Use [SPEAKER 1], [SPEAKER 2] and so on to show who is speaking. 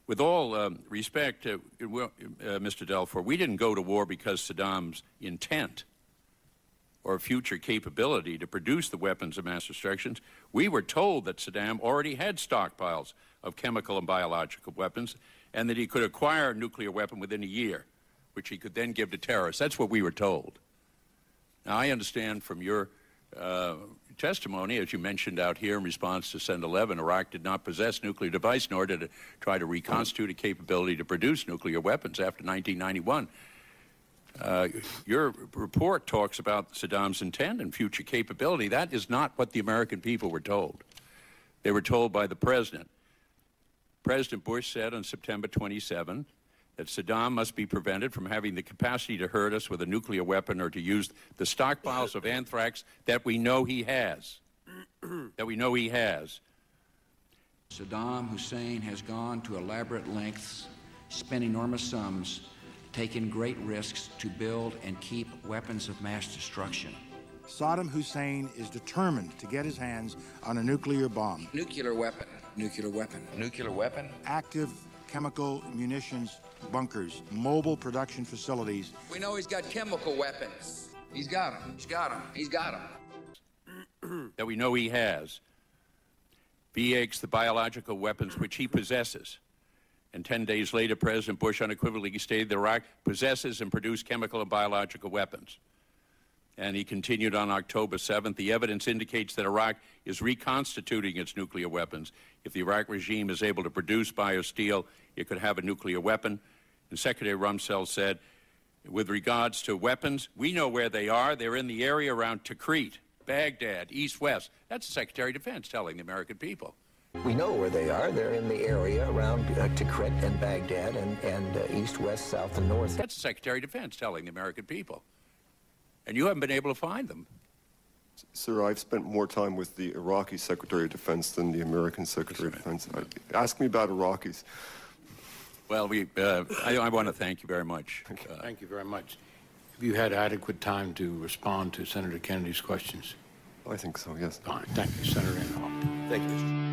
[SPEAKER 1] With all respect, Mr. Delfor, we didn't go to war because Saddam's intent or future capability to produce the weapons of mass destruction. We were told that Saddam already had stockpiles of chemical and biological weapons and that he could acquire a nuclear weapon within a year, which he could then give to terrorists. That's what we were told. Now, I understand from your testimony, as you mentioned out here in response to Senate 11, Iraq did not possess nuclear device, nor did it try to reconstitute a capability to produce nuclear weapons after 1991. Your report talks about Saddam's intent and future capability. That is not what the American people were told. They were told by the president. President Bush said on September 27 that Saddam must be prevented from having the capacity to hurt us with a nuclear weapon or to use the stockpiles of anthrax that we know he has.
[SPEAKER 2] Saddam Hussein has gone to elaborate lengths, spent enormous sums, taken great risks to build and keep weapons of mass destruction.
[SPEAKER 3] Saddam Hussein is determined to get his hands on a nuclear bomb.
[SPEAKER 2] Nuclear weapon. Nuclear weapon. Nuclear weapon.
[SPEAKER 3] Active chemical munitions bunkers, mobile production facilities.
[SPEAKER 2] We know he's got chemical weapons. He's got them. He's got them. He's got them.
[SPEAKER 1] That we know he has. VX, the biological weapons which he possesses. And 10 days later, President Bush unequivocally stated that Iraq possesses and produces chemical and biological weapons. And he continued on October 7th, the evidence indicates that Iraq is reconstituting its nuclear weapons. If the Iraq regime is able to produce biosteel, it could have a nuclear weapon. And Secretary Rumsfeld said, with regards to weapons, we know where they are. They're in the area around Tikrit, Baghdad, east-west. That's the Secretary of Defense telling the American people.
[SPEAKER 4] We know where they are. They're in the area around Tikrit and Baghdad and east, west, south, and north.
[SPEAKER 1] That's the Secretary of Defense telling the American people. And you haven't been able to find them.
[SPEAKER 5] Sir, I've spent more time with the Iraqi Secretary of Defense than the American Secretary of Defense. Ask me about Iraqis.
[SPEAKER 1] Well, I want to thank you very much.
[SPEAKER 6] Thank you very much. Have you had adequate time to respond to Senator Kennedy's questions?
[SPEAKER 5] I think so, yes.
[SPEAKER 6] Fine. Thank you, Senator Inhofe.
[SPEAKER 4] Thank you, Mr.